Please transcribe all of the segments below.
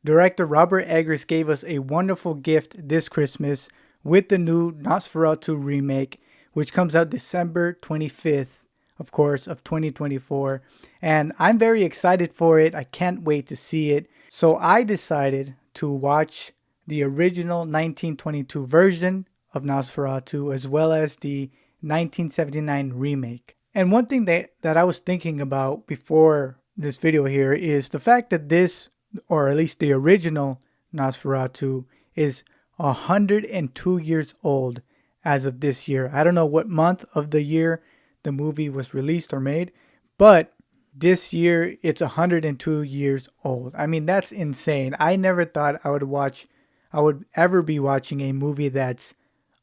Director Robert Eggers gave us a wonderful gift this Christmas with the new Nosferatu remake, which comes out December 25th, of course, of 2024. And I'm very excited for it. I can't wait to see it. So I decided to watch the original 1922 version of Nosferatu as well as the 1979 remake. And one thing that I was thinking about before this video here is the fact that this, or at least the original Nosferatu, is 102 years old as of this year. I don't know what month of the year the movie was released or made, but this year it's 102 years old. I mean, that's insane. I never thought I would ever be watching a movie that's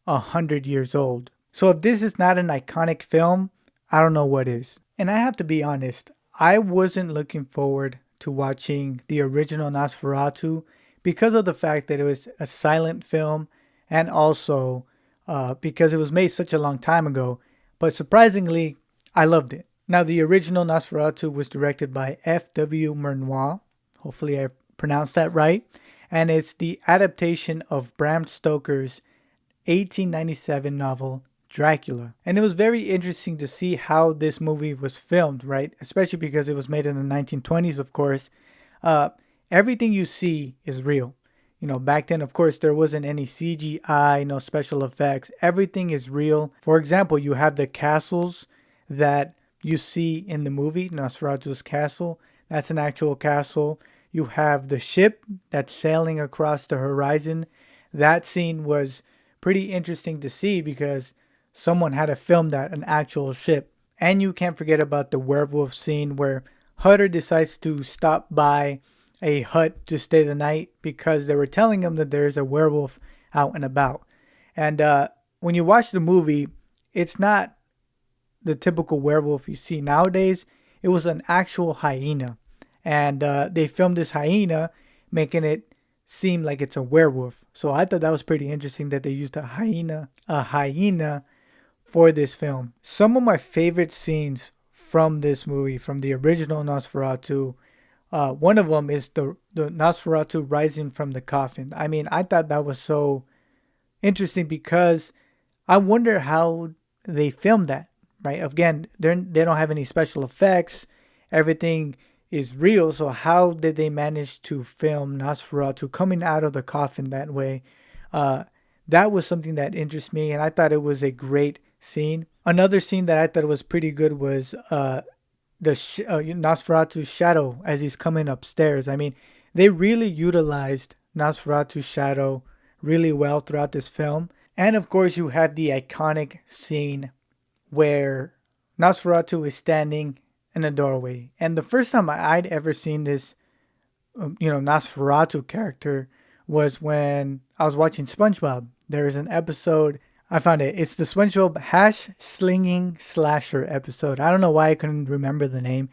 100 years old. So if this is not an iconic film, I don't know what is. And I have to be honest, I wasn't looking forward to watching the original Nosferatu because of the fact that it was a silent film and also because it was made such a long time ago. But surprisingly, I loved it. Now, the original Nosferatu was directed by F.W. Murnau. Hopefully I pronounced that right. And it's the adaptation of Bram Stoker's 1897 novel, Dracula. And it was very interesting to see how this movie was filmed, right? Especially because it was made in the 1920s, of course. Everything you see is real. You know, back then, of course, there wasn't any CGI, no special effects. Everything is real. For example, you have the castles that you see in the movie, Nosferatu's castle. That's an actual castle. You have the ship that's sailing across the horizon. That scene was pretty interesting to see because someone had to film that, an actual ship. And you can't forget about the werewolf scene where Hutter decides to stop by a hut to stay the night because they were telling him that there's a werewolf out and about. And when you watch the movie, it's not the typical werewolf you see nowadays. It was an actual hyena. And they filmed this hyena, making it seem like it's a werewolf. So I thought that was pretty interesting that they used a hyena for this film. Some of my favorite scenes from this movie, from the original Nosferatu, one of them is the Nosferatu rising from the coffin. I mean, I thought that was so interesting because I wonder how they filmed that, right? Again, they don't have any special effects. Everything is real. So how did they manage to film Nosferatu coming out of the coffin that way? That was something that interests me, and I thought it was a great scene. Another scene that I thought was pretty good was Nosferatu's shadow as he's coming upstairs. I mean, they really utilized Nosferatu's shadow really well throughout this film. And of course, you have the iconic scene where Nosferatu is standing in a doorway. And the first time I'd ever seen this, Nosferatu character was when I was watching SpongeBob. There is an episode, I found it. It's the SpongeBob hash slinging slasher episode. I don't know why I couldn't remember the name,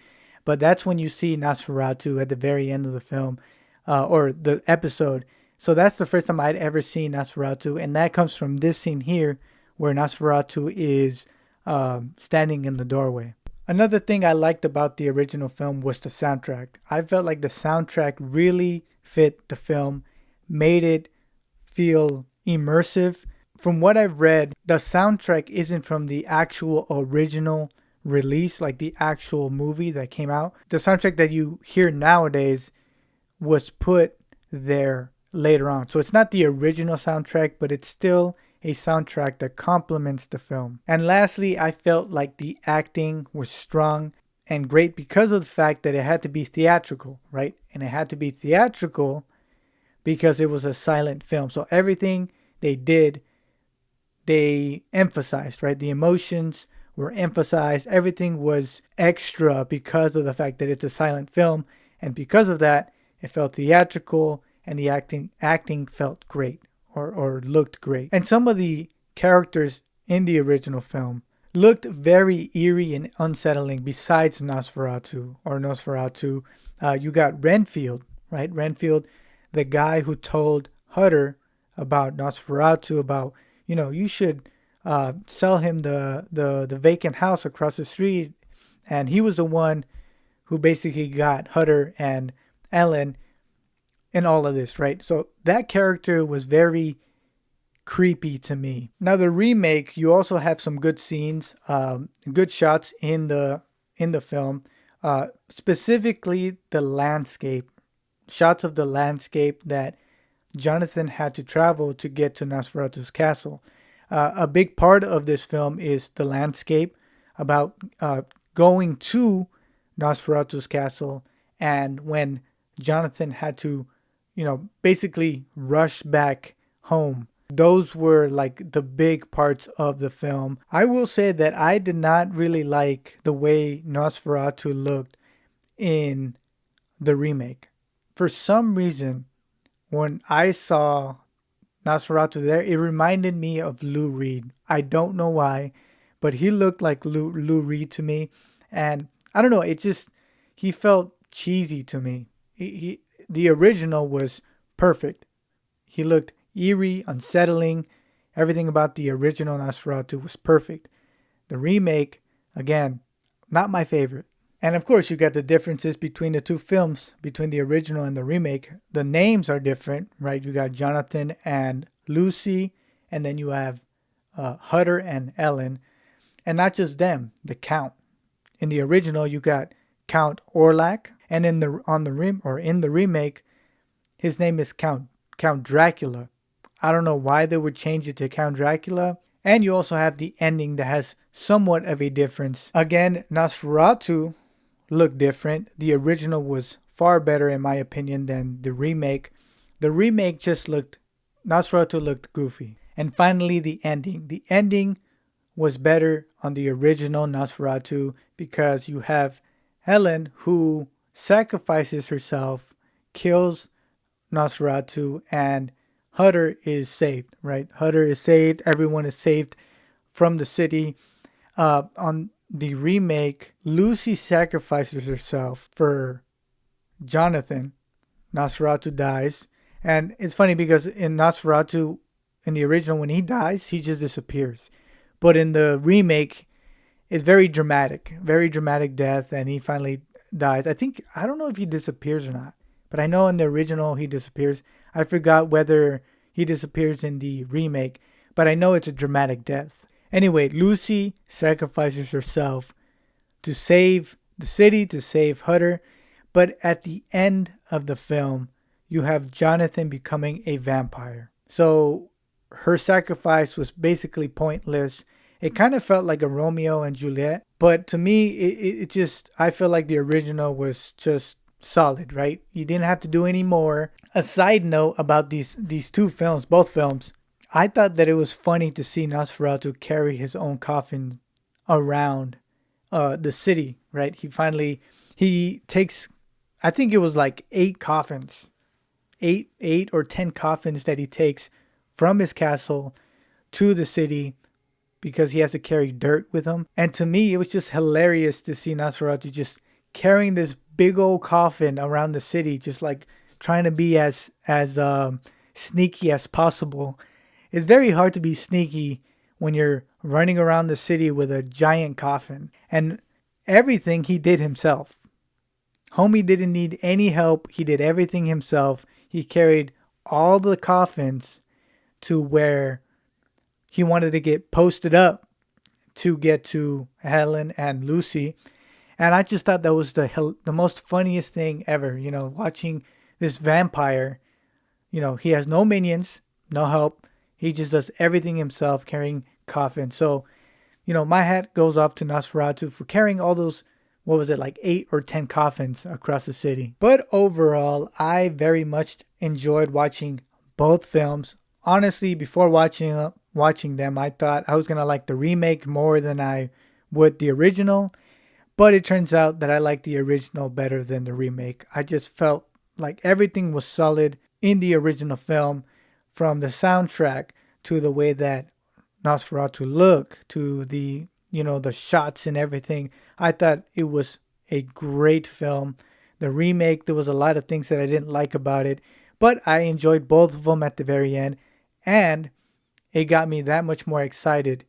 but that's when you see Nosferatu at the very end of the film, or the episode. So that's the first time I'd ever seen Nosferatu, and that comes from this scene here, where Nosferatu is standing in the doorway. Another thing I liked about the original film was the soundtrack. I felt like the soundtrack really fit the film, made it feel immersive. From what I've read, the soundtrack isn't from the actual original release, like the actual movie that came out. The soundtrack that you hear nowadays was put there later on. So it's not the original soundtrack, but it's still a soundtrack that complements the film. And lastly, I felt like the acting was strong and great because of the fact that it had to be theatrical, right? And it had to be theatrical because it was a silent film. So everything they did, they emphasized, right? The emotions were emphasized. Everything was extra because of the fact that it's a silent film. And because of that, it felt theatrical and the acting felt great or looked great. And some of the characters in the original film looked very eerie and unsettling besides Nosferatu. You got Renfield, right? Renfield, the guy who told Hutter about Nosferatu, about, you should sell him the vacant house across the street. And he was the one who basically got Hutter and Ellen in all of this, right? So that character was very creepy to me. Now the remake, you also have some good scenes, good shots in the film, specifically the landscape, shots of the landscape that Jonathan had to travel to get to Nosferatu's castle. A big part of this film is the landscape, about going to Nosferatu's castle, and when Jonathan had to, basically rush back home. Those were like the big parts of the film. I will say that I did not really like the way Nosferatu looked in the remake. For some reason, when I saw Nosferatu there, it reminded me of Lou Reed. I don't know why, but he looked like Lou Reed to me. And I don't know, he felt cheesy to me. The original was perfect. He looked eerie, unsettling. Everything about the original Nosferatu was perfect. The remake, again, not my favorite. And of course, you got the differences between the two films, between the original and the remake. The names are different, right? You got Jonathan and Lucy, and then you have Hutter and Ellen. And not just them, the Count. In the original, you got Count Orlak, and in the remake, his name is Count Dracula. I don't know why they would change it to Count Dracula. And you also have the ending that has somewhat of a difference. Again, Nosferatu looked different. The original was far better in my opinion than the remake. The remake Nosferatu looked goofy. And finally, the ending. The ending was better on the original Nosferatu because you have Helen who sacrifices herself, kills Nosferatu, and Hutter is saved, right? Hutter is saved. Everyone is saved from the city. On the remake, Lucy sacrifices herself for Jonathan. Nosferatu dies. And it's funny because in Nosferatu, in the original, when he dies, he just disappears. But in the remake, it's very dramatic death, and he finally dies. I don't know if he disappears or not, but I know in the original he disappears. I forgot whether he disappears in the remake, but I know it's a dramatic death. Anyway, Lucy sacrifices herself to save the city, to save Hutter, but at the end of the film, you have Jonathan becoming a vampire. So her sacrifice was basically pointless. It kind of felt like a Romeo and Juliet, but to me, I feel like the original was just solid, right? You didn't have to do any more. A side note about these two films, both films, I thought that it was funny to see Nosferatu carry his own coffin around the city, right? He takes, I think it was like 8 coffins, eight or 10 coffins that he takes from his castle to the city because he has to carry dirt with him. And to me, it was just hilarious to see Nosferatu just carrying this big old coffin around the city, just like trying to be as sneaky as possible. It's very hard to be sneaky when you're running around the city with a giant coffin. And everything he did himself. Homie didn't need any help. He did everything himself. He carried all the coffins to where he wanted to get posted up to get to Helen and Lucy. And I just thought that was the most funniest thing ever, watching this vampire. He has no minions, no help. He just does everything himself, carrying coffins. So, my hat goes off to Nosferatu for carrying all those, what was it, like 8 or 10 coffins across the city. But overall, I very much enjoyed watching both films. Honestly, before watching them, I thought I was going to like the remake more than I would the original. But it turns out that I like the original better than the remake. I just felt like everything was solid in the original film, from the soundtrack to the way that Nosferatu looked, to the shots and everything. I thought it was a great film. The remake, there was a lot of things that I didn't like about it, but I enjoyed both of them at the very end, and it got me that much more excited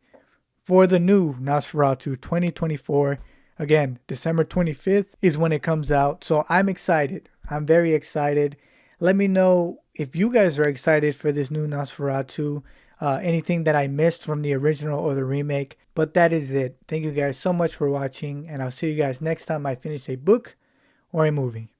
for the new Nosferatu 2024. Again, December 25th is when it comes out, so I'm excited. I'm very excited. Let me know if you guys are excited for this new Nosferatu, anything that I missed from the original or the remake. But that is it. Thank you guys so much for watching, and I'll see you guys next time I finish a book or a movie.